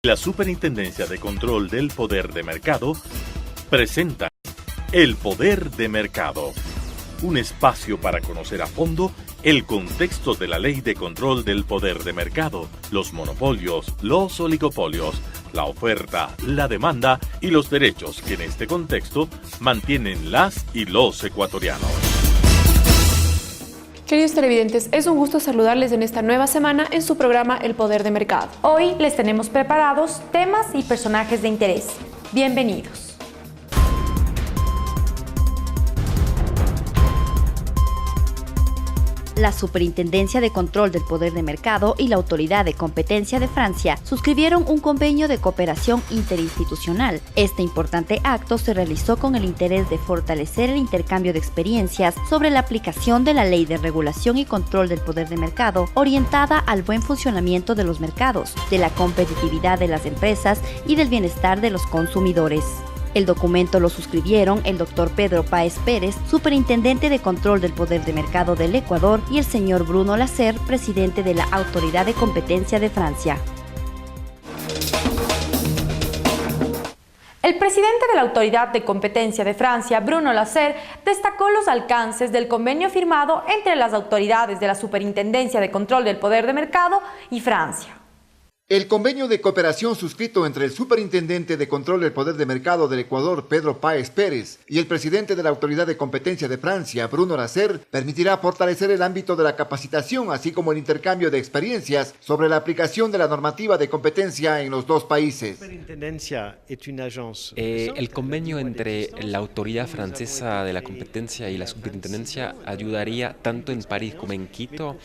La Superintendencia de Control del Poder de Mercado presenta El Poder de Mercado, un espacio para conocer a fondo el contexto de la Ley de Control del Poder de Mercado, los monopolios, los oligopolios, la oferta, la demanda y los derechos que en este contexto mantienen las y los ecuatorianos. Queridos televidentes, es un gusto saludarles en esta nueva semana en su programa El Poder de Mercado. Hoy les tenemos preparados temas y personajes de interés. Bienvenidos. La Superintendencia de Control del Poder de Mercado y la Autoridad de Competencia de Francia suscribieron un convenio de cooperación interinstitucional. Este importante acto se realizó con el interés de fortalecer el intercambio de experiencias sobre la aplicación de la Ley de Regulación y Control del Poder de Mercado, orientada al buen funcionamiento de los mercados, de la competitividad de las empresas y del bienestar de los consumidores. El documento lo suscribieron el Dr. Pedro Páez Pérez, Superintendente de Control del Poder de Mercado del Ecuador, y el señor Bruno Lasser, Presidente de la Autoridad de Competencia de Francia. El presidente de la Autoridad de Competencia de Francia, Bruno Lasser, destacó los alcances del convenio firmado entre las autoridades de la Superintendencia de Control del Poder de Mercado y Francia. El convenio de cooperación suscrito entre el Superintendente de Control del Poder de Mercado del Ecuador, Pedro Páez Pérez, y el presidente de la Autoridad de Competencia de Francia, Bruno Lasser, permitirá fortalecer el ámbito de la capacitación, así como el intercambio de experiencias sobre la aplicación de la normativa de competencia en los dos países. El convenio entre la Autoridad Francesa de la Competencia y la Superintendencia ayudaría tanto en París como en Quito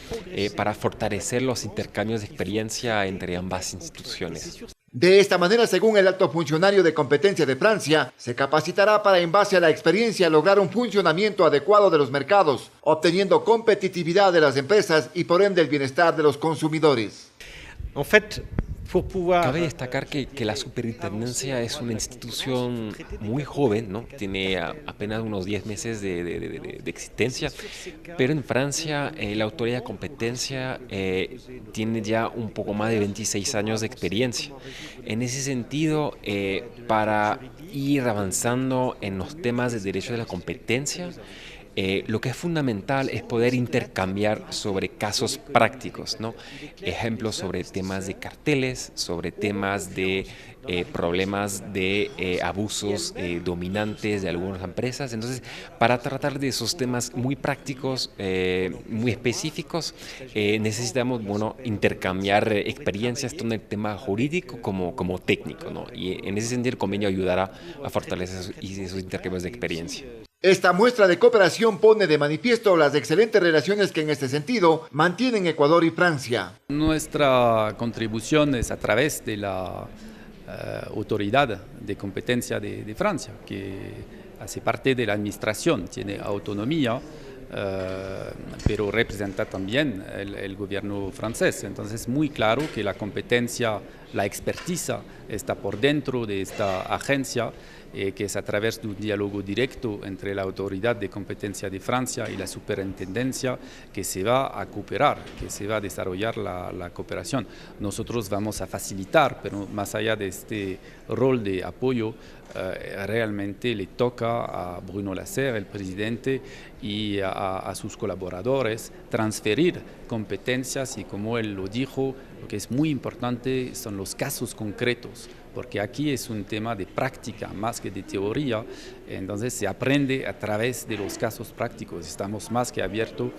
para fortalecer los intercambios de experiencia entre ambas instituciones. De esta manera, según el alto funcionario de competencia de Francia, se capacitará para, en base a la experiencia, lograr un funcionamiento adecuado de los mercados, obteniendo competitividad de las empresas y por ende el bienestar de los consumidores. Cabe destacar que la superintendencia es una institución muy joven, ¿no? Tiene apenas unos 10 meses de existencia, pero en Francia la autoridad de competencia tiene ya un poco más de 26 años de experiencia. En ese sentido, para ir avanzando en los temas de derecho de la competencia, lo que es fundamental es poder intercambiar sobre casos prácticos, ¿no? Ejemplos sobre temas de carteles, sobre temas de problemas de abusos dominantes de algunas empresas. Entonces, para tratar de esos temas muy prácticos, muy específicos, necesitamos intercambiar experiencias tanto en el tema jurídico como técnico, ¿no? Y en ese sentido el convenio ayudará a fortalecer esos intercambios de experiencia. Esta muestra de cooperación pone de manifiesto las excelentes relaciones que en este sentido mantienen Ecuador y Francia. Nuestra contribución es a través de la Autoridad de Competencia de Francia, que hace parte de la administración, tiene autonomía, pero representa también el gobierno francés. Entonces es muy claro que la competencia, la expertiza está por dentro de esta agencia, que es a través de un diálogo directo entre la Autoridad de Competencia de Francia y la Superintendencia que se va a cooperar, que se va a desarrollar la cooperación. Nosotros vamos a facilitar, pero más allá de este rol de apoyo, realmente le toca a Bruno Lasser, el presidente, y a sus colaboradores transferir competencias y, como él lo dijo, lo que es muy importante son los casos concretos, porque aquí es un tema de práctica más que de teoría, entonces se aprende a través de los casos prácticos. Estamos más que abiertos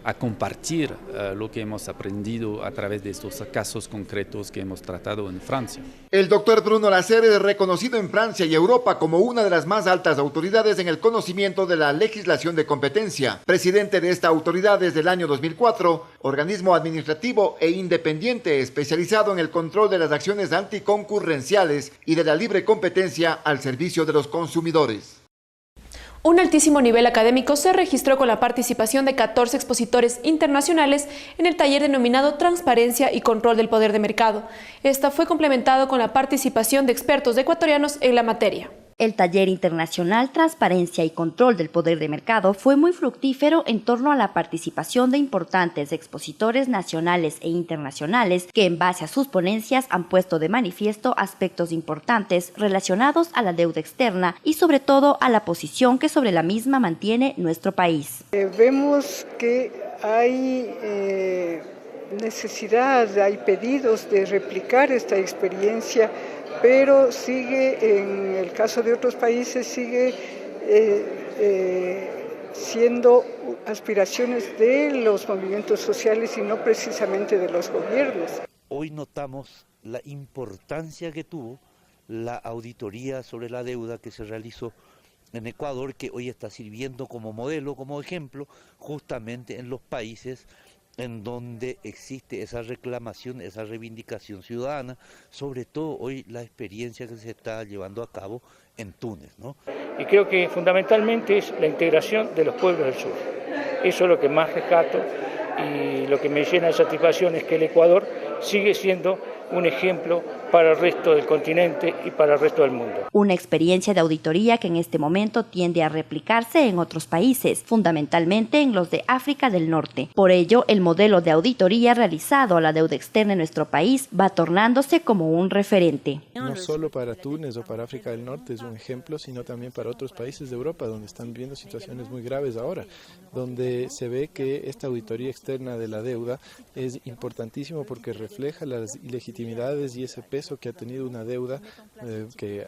a compartir lo que hemos aprendido a través de estos casos concretos que hemos tratado en Francia. El doctor Bruno Lasser es reconocido en Francia y Europa como una de las más altas autoridades en el conocimiento de la legislación de competencia. Presidente de esta autoridad desde el año 2004, organismo administrativo e independiente especializado en el control de las acciones anticoncurrenciales y de la libre competencia al servicio de los consumidores. Un altísimo nivel académico se registró con la participación de 14 expositores internacionales en el taller denominado Transparencia y Control del Poder de Mercado. Esta fue complementado con la participación de expertos ecuatorianos en la materia. El taller internacional Transparencia y Control del Poder de Mercado fue muy fructífero en torno a la participación de importantes expositores nacionales e internacionales que en base a sus ponencias han puesto de manifiesto aspectos importantes relacionados a la deuda externa y sobre todo a la posición que sobre la misma mantiene nuestro país. Vemos que hay necesidad, hay pedidos de replicar esta experiencia, pero sigue, en el caso de otros países, sigue siendo aspiraciones de los movimientos sociales y no precisamente de los gobiernos. Hoy notamos la importancia que tuvo la auditoría sobre la deuda que se realizó en Ecuador, que hoy está sirviendo como modelo, como ejemplo, justamente en los países en donde existe esa reclamación, esa reivindicación ciudadana, sobre todo hoy la experiencia que se está llevando a cabo en Túnez, ¿no? Y creo que fundamentalmente es la integración de los pueblos del sur. Eso es lo que más rescato y lo que me llena de satisfacción es que el Ecuador sigue siendo un ejemplo para el resto del continente y para el resto del mundo. Una experiencia de auditoría que en este momento tiende a replicarse en otros países, fundamentalmente en los de África del Norte. Por ello, el modelo de auditoría realizado a la deuda externa en nuestro país va tornándose como un referente. No solo para Túnez o para África del Norte es un ejemplo, sino también para otros países de Europa donde están viviendo situaciones muy graves ahora, donde se ve que esta auditoría externa de la deuda es importantísimo porque refleja las ilegitimidades y ese peso que ha tenido una deuda que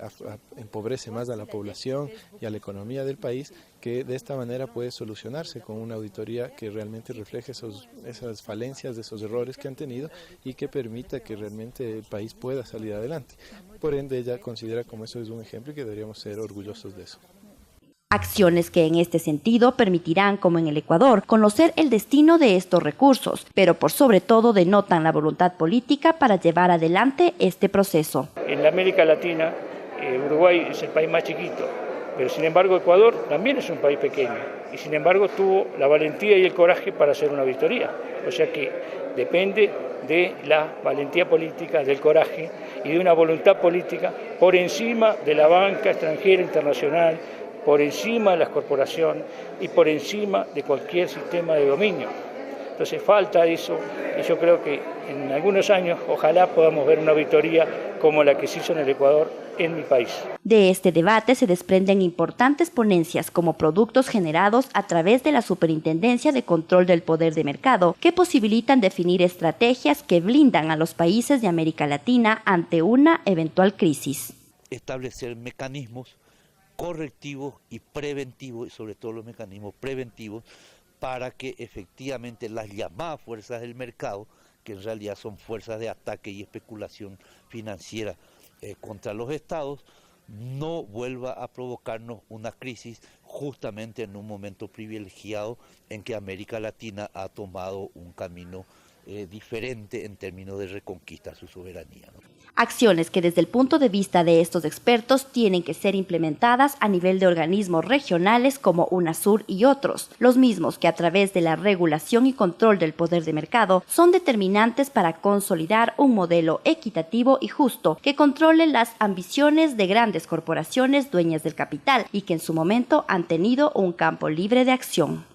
empobrece más a la población y a la economía del país, que de esta manera puede solucionarse con una auditoría que realmente refleje esas falencias, esos errores que han tenido y que permita que realmente el país pueda salir adelante. Por ende, ella considera como eso es un ejemplo y que deberíamos ser orgullosos de eso. Acciones que en este sentido permitirán, como en el Ecuador, conocer el destino de estos recursos, pero por sobre todo denotan la voluntad política para llevar adelante este proceso. En la América Latina, Uruguay es el país más chiquito, pero sin embargo Ecuador también es un país pequeño y sin embargo tuvo la valentía y el coraje para hacer una auditoría. O sea que depende de la valentía política, del coraje y de una voluntad política por encima de la banca extranjera internacional, por encima de las corporaciones y por encima de cualquier sistema de dominio. Entonces falta eso y yo creo que en algunos años ojalá podamos ver una auditoría como la que se hizo en el Ecuador, en mi país. De este debate se desprenden importantes ponencias como productos generados a través de la Superintendencia de Control del Poder de Mercado que posibilitan definir estrategias que blindan a los países de América Latina ante una eventual crisis. Establecer mecanismos correctivos y preventivos, y sobre todo los mecanismos preventivos, para que efectivamente las llamadas fuerzas del mercado, que en realidad son fuerzas de ataque y especulación financiera contra los estados, no vuelva a provocarnos una crisis justamente en un momento privilegiado en que América Latina ha tomado un camino diferente en términos de reconquista de su soberanía, ¿no? Acciones que desde el punto de vista de estos expertos tienen que ser implementadas a nivel de organismos regionales como UNASUR y otros, los mismos que a través de la regulación y control del poder de mercado son determinantes para consolidar un modelo equitativo y justo que controle las ambiciones de grandes corporaciones dueñas del capital y que en su momento han tenido un campo libre de acción.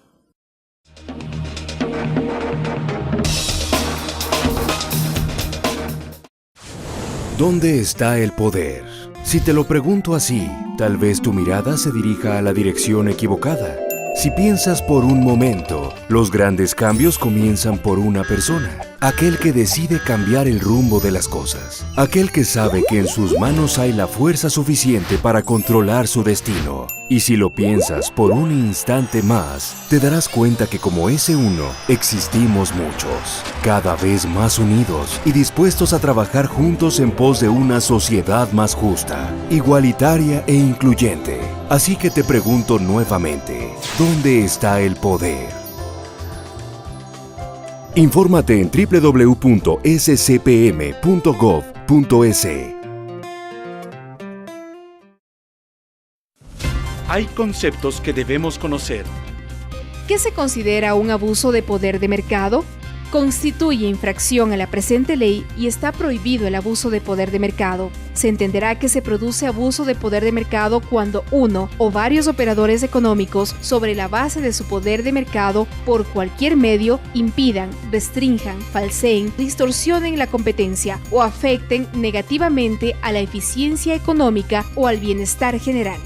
¿Dónde está el poder? Si te lo pregunto así, tal vez tu mirada se dirija a la dirección equivocada. Si piensas por un momento, los grandes cambios comienzan por una persona, aquel que decide cambiar el rumbo de las cosas, aquel que sabe que en sus manos hay la fuerza suficiente para controlar su destino. Y si lo piensas por un instante más, te darás cuenta que como ese uno, existimos muchos, cada vez más unidos y dispuestos a trabajar juntos en pos de una sociedad más justa, igualitaria e incluyente. Así que te pregunto nuevamente, ¿dónde está el poder? Infórmate en www.scpm.gov.es. Hay conceptos que debemos conocer. ¿Qué se considera un abuso de poder de mercado? constituye infracción a la presente ley y está prohibido el abuso de poder de mercado. Se entenderá que se produce abuso de poder de mercado cuando uno o varios operadores económicos, sobre la base de su poder de mercado, por cualquier medio, impidan, restrinjan, falseen, distorsionen la competencia o afecten negativamente a la eficiencia económica o al bienestar general.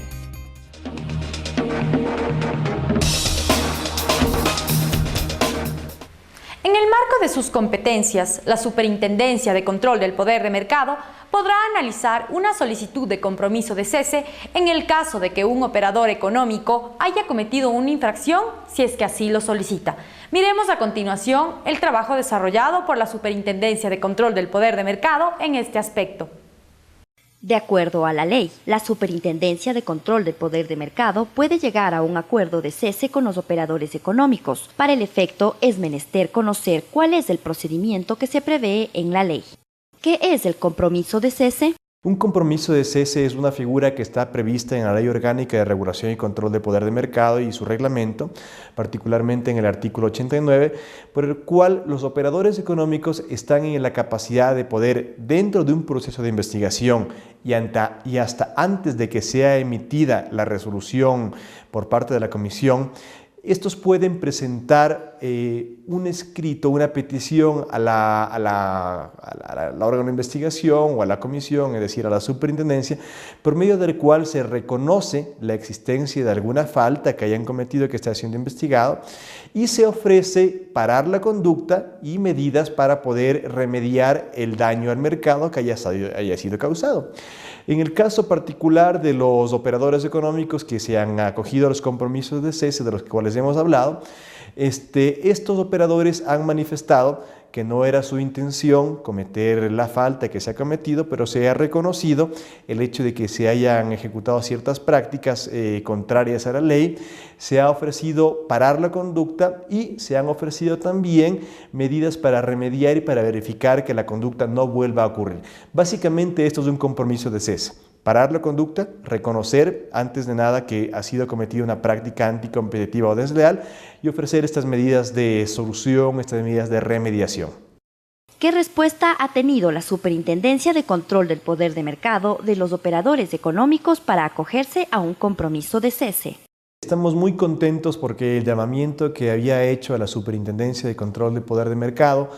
En el marco de sus competencias, la Superintendencia de Control del Poder de Mercado podrá analizar una solicitud de compromiso de cese en el caso de que un operador económico haya cometido una infracción, si es que así lo solicita. Miremos a continuación el trabajo desarrollado por la Superintendencia de Control del Poder de Mercado en este aspecto. De acuerdo a la ley, la Superintendencia de Control del Poder de Mercado puede llegar a un acuerdo de cese con los operadores económicos. Para el efecto, es menester conocer cuál es el procedimiento que se prevé en la ley. ¿Qué es el compromiso de cese? Un compromiso de cese es una figura que está prevista en la Ley Orgánica de Regulación y Control del Poder de Mercado y su reglamento, particularmente en el artículo 89, por el cual los operadores económicos están en la capacidad de poder, dentro de un proceso de investigación y hasta antes de que sea emitida la resolución por parte de la Comisión, estos pueden presentar un escrito, una petición a la órgano de investigación o a la comisión, es decir, a la superintendencia, por medio del cual se reconoce la existencia de alguna falta que hayan cometido que está siendo investigado y se ofrece parar la conducta y medidas para poder remediar el daño al mercado que haya sido causado. En el caso particular de los operadores económicos que se han acogido a los compromisos de cese de los cuales hemos hablado, estos operadores han manifestado que no era su intención cometer la falta que se ha cometido, pero se ha reconocido el hecho de que se hayan ejecutado ciertas prácticas contrarias a la ley, se ha ofrecido parar la conducta y se han ofrecido también medidas para remediar y para verificar que la conducta no vuelva a ocurrir. Básicamente esto es un compromiso de cese. Parar la conducta, reconocer antes de nada que ha sido cometida una práctica anticompetitiva o desleal y ofrecer estas medidas de solución, estas medidas de remediación. ¿Qué respuesta ha tenido la Superintendencia de Control del Poder de Mercado de los operadores económicos para acogerse a un compromiso de cese? Estamos muy contentos porque el llamamiento que había hecho a la Superintendencia de Control del Poder de Mercado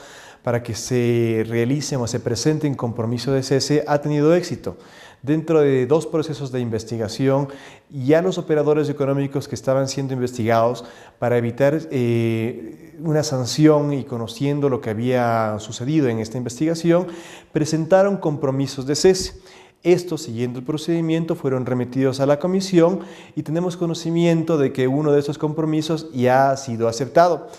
para que se realicen o se presenten compromiso de cese ha tenido éxito. Dentro de 2 procesos de investigación, ya los operadores económicos que estaban siendo investigados para evitar una sanción y conociendo lo que había sucedido en esta investigación, presentaron compromisos de cese. Estos, siguiendo el procedimiento, fueron remitidos a la comisión y tenemos conocimiento de que uno de esos compromisos ya ha sido aceptado.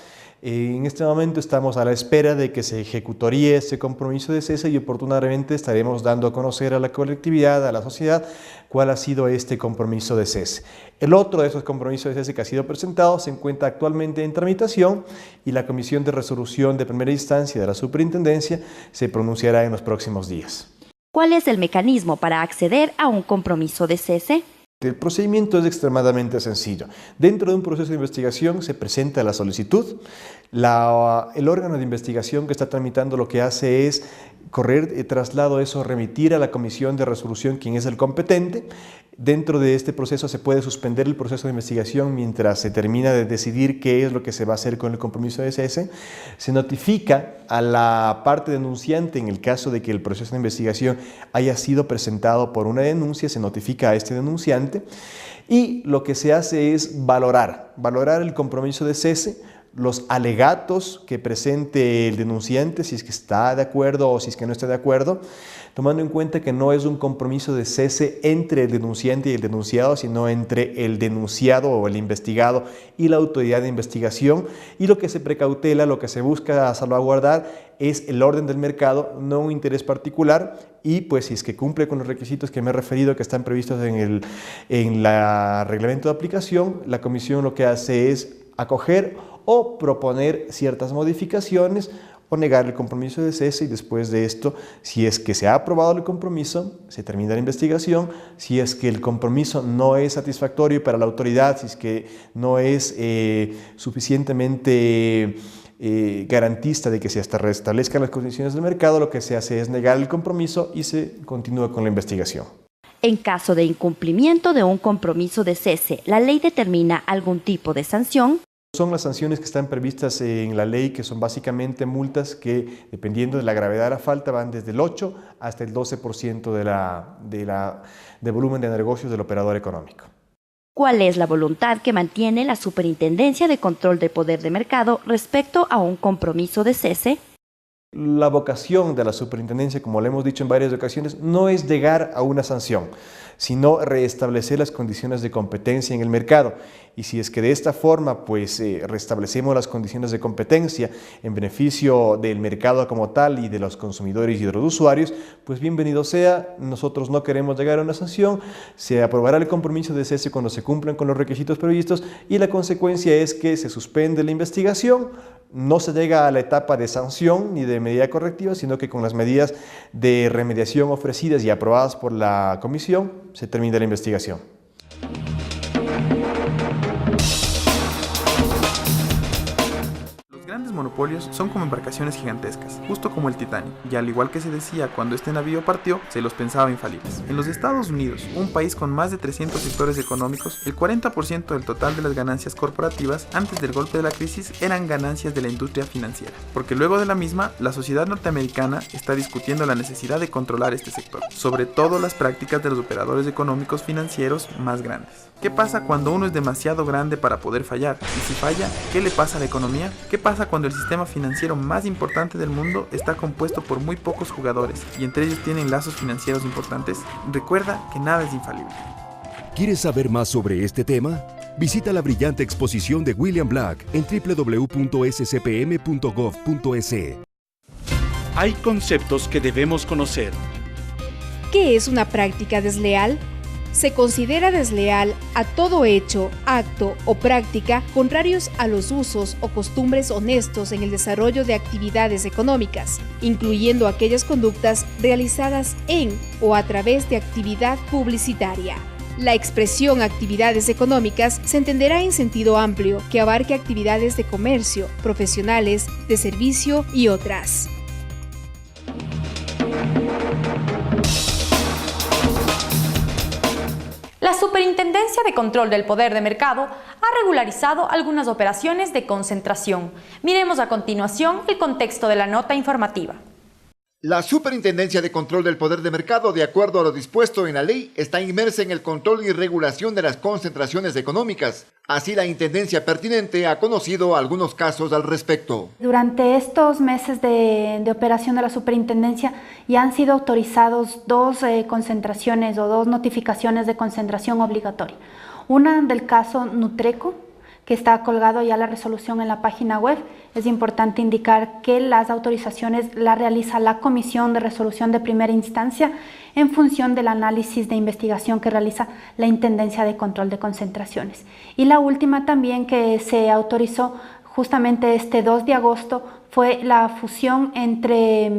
En este momento estamos a la espera de que se ejecutaría ese compromiso de cese y oportunamente estaremos dando a conocer a la colectividad, a la sociedad, cuál ha sido este compromiso de cese. El otro de esos compromisos de cese que ha sido presentado se encuentra actualmente en tramitación y la Comisión de Resolución de Primera Instancia de la Superintendencia se pronunciará en los próximos días. ¿Cuál es el mecanismo para acceder a un compromiso de cese? El procedimiento es extremadamente sencillo. Dentro de un proceso de investigación se presenta la solicitud. El órgano de investigación que está tramitando lo que hace es correr traslado eso, remitir a la comisión de resolución, quien es el competente. Dentro de este proceso se puede suspender el proceso de investigación mientras se termina de decidir qué es lo que se va a hacer con el compromiso de cese. Se notifica a la parte denunciante en el caso de que el proceso de investigación haya sido presentado por una denuncia, se notifica a este denunciante y lo que se hace es valorar el compromiso de cese, los alegatos que presente el denunciante, si es que está de acuerdo o si es que no está de acuerdo, tomando en cuenta que no es un compromiso de cese entre el denunciante y el denunciado, sino entre el denunciado o el investigado y la autoridad de investigación, y lo que se precautela, lo que se busca salvaguardar es el orden del mercado, no un interés particular, y pues si es que cumple con los requisitos que me he referido que están previstos en el reglamento de aplicación, la comisión lo que hace es acoger o proponer ciertas modificaciones o negar el compromiso de cese y después de esto, si es que se ha aprobado el compromiso, se termina la investigación. Si es que el compromiso no es satisfactorio para la autoridad, si es que no es suficientemente garantista de que se hasta restablezcan las condiciones del mercado, lo que se hace es negar el compromiso y se continúa con la investigación. En caso de incumplimiento de un compromiso de cese, ¿la ley determina algún tipo de sanción? Son las sanciones que están previstas en la ley, que son básicamente multas que, dependiendo de la gravedad de la falta, van desde el 8 hasta el 12% de volumen de negocios del operador económico. ¿Cuál es la voluntad que mantiene la Superintendencia de Control del Poder de Mercado respecto a un compromiso de cese? La vocación de la superintendencia, como lo hemos dicho en varias ocasiones, no es llegar a una sanción, sino restablecer las condiciones de competencia en el mercado. Y si es que de esta forma restablecemos las condiciones de competencia en beneficio del mercado como tal y de los consumidores y de los usuarios, pues bienvenido sea. Nosotros no queremos llegar a una sanción, se aprobará el compromiso de cese cuando se cumplan con los requisitos previstos y la consecuencia es que se suspende la investigación. No se llega a la etapa de sanción ni de medida correctiva, sino que con las medidas de remediación ofrecidas y aprobadas por la comisión, se termina la investigación. Los grandes monopolios son como embarcaciones gigantescas, justo como el Titanic, y al igual que se decía cuando este navío partió, se los pensaba infalibles. En los Estados Unidos, un país con más de 300 sectores económicos, el 40% del total de las ganancias corporativas antes del golpe de la crisis eran ganancias de la industria financiera, porque luego de la misma, la sociedad norteamericana está discutiendo la necesidad de controlar este sector, sobre todo las prácticas de los operadores económicos financieros más grandes. ¿Qué pasa cuando uno es demasiado grande para poder fallar? Y si falla, ¿qué le pasa a la economía? ¿Qué pasa cuando el sistema financiero más importante del mundo está compuesto por muy pocos jugadores y entre ellos tienen lazos financieros importantes? Recuerda que nada es infalible. ¿Quieres saber más sobre este tema? Visita la brillante exposición de William Black en www.scpm.gov.es. Hay conceptos que debemos conocer. ¿Qué es una práctica desleal? Se considera desleal a todo hecho, acto o práctica contrarios a los usos o costumbres honestos en el desarrollo de actividades económicas, incluyendo aquellas conductas realizadas en o a través de actividad publicitaria. La expresión actividades económicas se entenderá en sentido amplio, que abarque actividades de comercio, profesionales, de servicio y otras. La Superintendencia de Control del Poder de Mercado ha regularizado algunas operaciones de concentración. Miremos a continuación el contexto de la nota informativa. La Superintendencia de Control del Poder de Mercado, de acuerdo a lo dispuesto en la ley, está inmersa en el control y regulación de las concentraciones económicas. Así, la Intendencia pertinente ha conocido algunos casos al respecto. Durante estos meses de operación de la Superintendencia ya han sido autorizados dos concentraciones o dos notificaciones de concentración obligatoria. Una del caso Nutreco, que está colgado ya la resolución en la página web. Es importante indicar que las autorizaciones las realiza la Comisión de Resolución de Primera Instancia en función del análisis de investigación que realiza la Intendencia de Control de Concentraciones. Y la última también que se autorizó justamente este 2 de agosto fue la fusión entre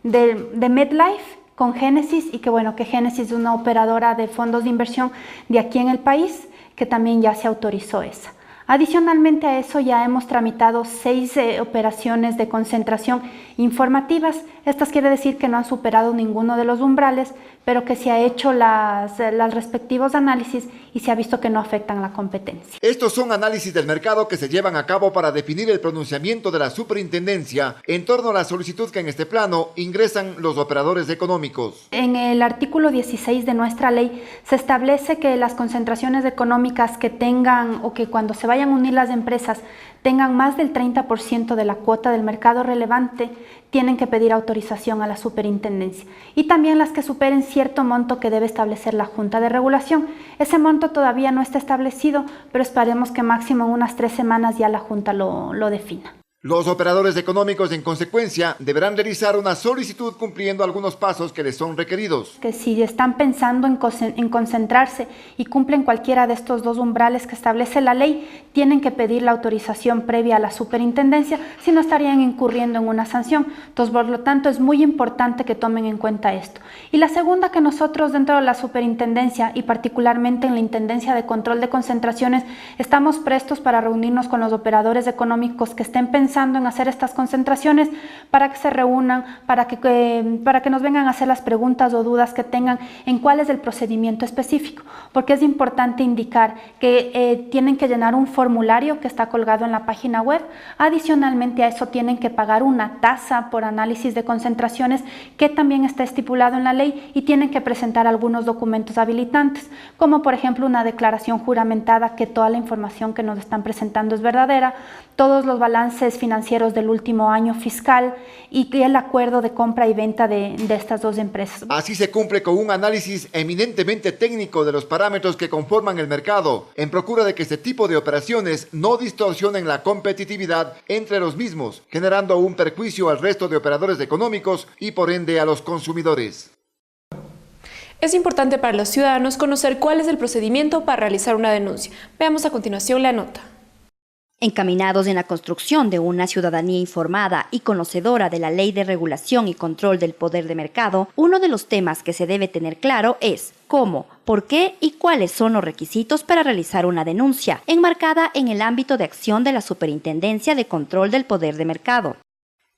de MetLife con Génesis, y que bueno, que Génesis es una operadora de fondos de inversión de aquí en el país, que también ya se autorizó esa. Adicionalmente a eso ya hemos tramitado 6 operaciones de concentración informativas. Estas quiere decir que no han superado ninguno de los umbrales, pero que se ha hecho los respectivos análisis y se ha visto que no afectan la competencia. Estos son análisis del mercado que se llevan a cabo para definir el pronunciamiento de la Superintendencia en torno a la solicitud que en este plano ingresan los operadores económicos. En el artículo 16 de nuestra ley se establece que las concentraciones económicas que tengan o que cuando se vayan a unir las empresas tengan más del 30% de la cuota del mercado relevante, tienen que pedir autorización a la Superintendencia. Y también las que superen cierto monto que debe establecer la Junta de Regulación. Ese monto todavía no está establecido, pero esperemos que máximo en unas 3 semanas ya la Junta lo defina. Los operadores económicos, en consecuencia, deberán realizar una solicitud cumpliendo algunos pasos que les son requeridos. Que si están pensando en concentrarse y cumplen cualquiera de estos dos umbrales que establece la ley, tienen que pedir la autorización previa a la superintendencia, si no estarían incurriendo en una sanción. Entonces, por lo tanto, es muy importante que tomen en cuenta esto. Y la segunda, que nosotros dentro de la superintendencia y particularmente en la Intendencia de Control de Concentraciones, estamos prestos para reunirnos con los operadores económicos que estén pensando en hacer estas concentraciones, para que se reúnan, para que nos vengan a hacer las preguntas o dudas que tengan en cuál es el procedimiento específico, porque es importante indicar que tienen que llenar un formulario que está colgado en la página web. Adicionalmente a eso tienen que pagar una tasa por análisis de concentraciones que también está estipulado en la ley, y tienen que presentar algunos documentos habilitantes, como por ejemplo una declaración juramentada que toda la información que nos están presentando es verdadera, todos los balances financieros del último año fiscal y el acuerdo de compra y venta de estas dos empresas. Así se cumple con un análisis eminentemente técnico de los parámetros que conforman el mercado, en procura de que este tipo de operaciones no distorsionen la competitividad entre los mismos, generando un perjuicio al resto de operadores económicos y por ende a los consumidores. Es importante para los ciudadanos conocer cuál es el procedimiento para realizar una denuncia. Veamos a continuación la nota. Encaminados en la construcción de una ciudadanía informada y conocedora de la Ley de Regulación y Control del Poder de Mercado, uno de los temas que se debe tener claro es cómo, por qué y cuáles son los requisitos para realizar una denuncia, enmarcada en el ámbito de acción de la Superintendencia de Control del Poder de Mercado.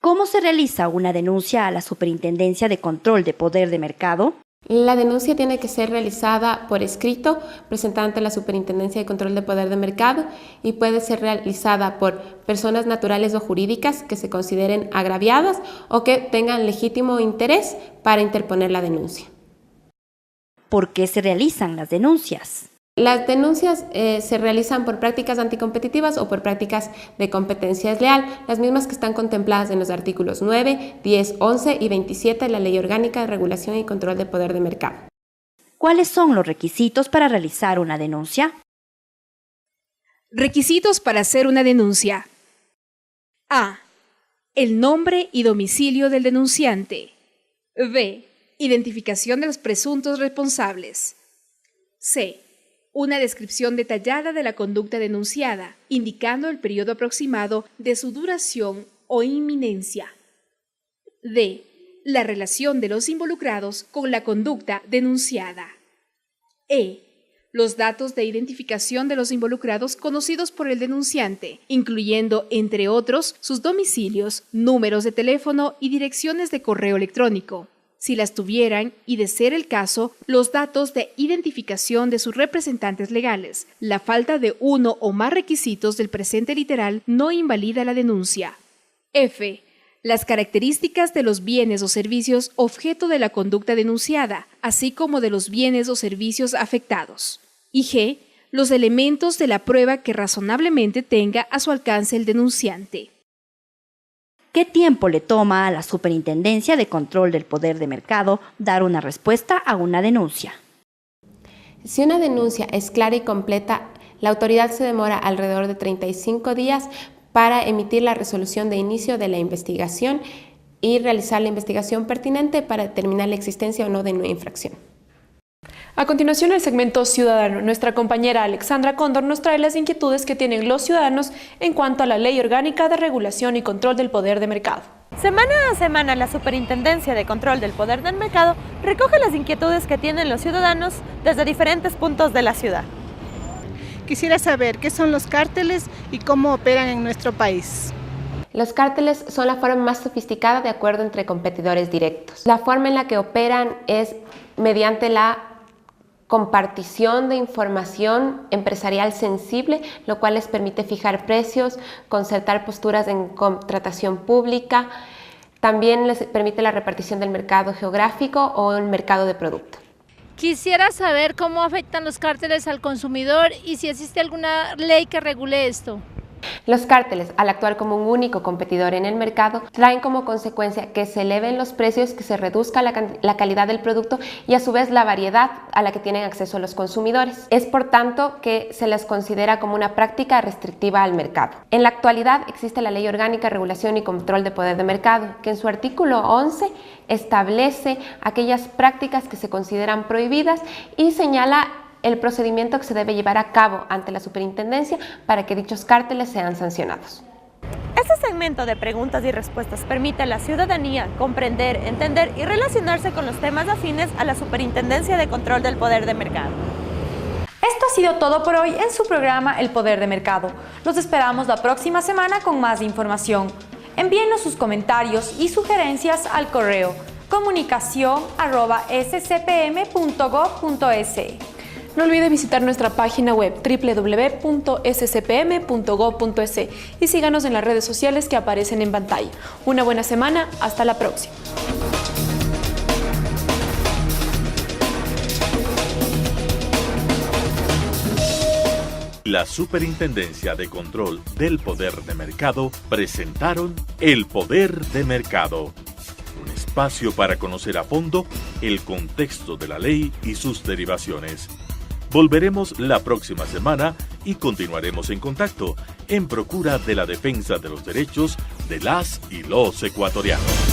¿Cómo se realiza una denuncia a la Superintendencia de Control de Poder de Mercado? La denuncia tiene que ser realizada por escrito, presentada ante la Superintendencia de Control de Poder de Mercado, y puede ser realizada por personas naturales o jurídicas que se consideren agraviadas o que tengan legítimo interés para interponer la denuncia. ¿Por qué se realizan las denuncias? Las denuncias se realizan por prácticas anticompetitivas o por prácticas de competencia desleal, las mismas que están contempladas en los artículos 9, 10, 11 y 27 de la Ley Orgánica de Regulación y Control de Poder de Mercado. ¿Cuáles son los requisitos para realizar una denuncia? Requisitos para hacer una denuncia. A. El nombre y domicilio del denunciante. B. Identificación de los presuntos responsables. C. Una descripción detallada de la conducta denunciada, indicando el periodo aproximado de su duración o inminencia. D. La relación de los involucrados con la conducta denunciada. E. Los datos de identificación de los involucrados conocidos por el denunciante, incluyendo, entre otros, sus domicilios, números de teléfono y direcciones de correo electrónico. Si las tuvieran, y de ser el caso, los datos de identificación de sus representantes legales. La falta de uno o más requisitos del presente literal no invalida la denuncia. F. Las características de los bienes o servicios objeto de la conducta denunciada, así como de los bienes o servicios afectados. Y G. Los elementos de la prueba que razonablemente tenga a su alcance el denunciante. ¿Qué tiempo le toma a la Superintendencia de Control del Poder de Mercado dar una respuesta a una denuncia? Si una denuncia es clara y completa, la autoridad se demora alrededor de 35 días para emitir la resolución de inicio de la investigación y realizar la investigación pertinente para determinar la existencia o no de una infracción. A continuación, el segmento Ciudadano. Nuestra compañera Alexandra Cóndor nos trae las inquietudes que tienen los ciudadanos en cuanto a la Ley Orgánica de Regulación y Control del Poder de Mercado. Semana a semana, la Superintendencia de Control del Poder del Mercado recoge las inquietudes que tienen los ciudadanos desde diferentes puntos de la ciudad. Quisiera saber qué son los cárteles y cómo operan en nuestro país. Los cárteles son la forma más sofisticada de acuerdo entre competidores directos. La forma en la que operan es mediante la compartición de información empresarial sensible, lo cual les permite fijar precios, concertar posturas en contratación pública. También les permite la repartición del mercado geográfico o el mercado de producto. Quisiera saber cómo afectan los cárteles al consumidor y si existe alguna ley que regule esto. Los cárteles, al actuar como un único competidor en el mercado, traen como consecuencia que se eleven los precios, que se reduzca la calidad del producto y a su vez la variedad a la que tienen acceso los consumidores. Es por tanto que se les considera como una práctica restrictiva al mercado. En la actualidad existe la Ley Orgánica de Regulación y Control de Poder de Mercado, que en su artículo 11 establece aquellas prácticas que se consideran prohibidas y señala el procedimiento que se debe llevar a cabo ante la superintendencia para que dichos cárteles sean sancionados. Este segmento de preguntas y respuestas permite a la ciudadanía comprender, entender y relacionarse con los temas afines a la Superintendencia de Control del Poder de Mercado. Esto ha sido todo por hoy en su programa El Poder de Mercado. Los esperamos la próxima semana con más información. Envíenos sus comentarios y sugerencias al correo comunicacion@scpm.gov.es. No olvide visitar nuestra página web www.scpm.gov.es y síganos en las redes sociales que aparecen en pantalla. Una buena semana, hasta la próxima. La Superintendencia de Control del Poder de Mercado presentaron El Poder de Mercado, un espacio para conocer a fondo el contexto de la ley y sus derivaciones. Volveremos la próxima semana y continuaremos en contacto en procura de la defensa de los derechos de las y los ecuatorianos.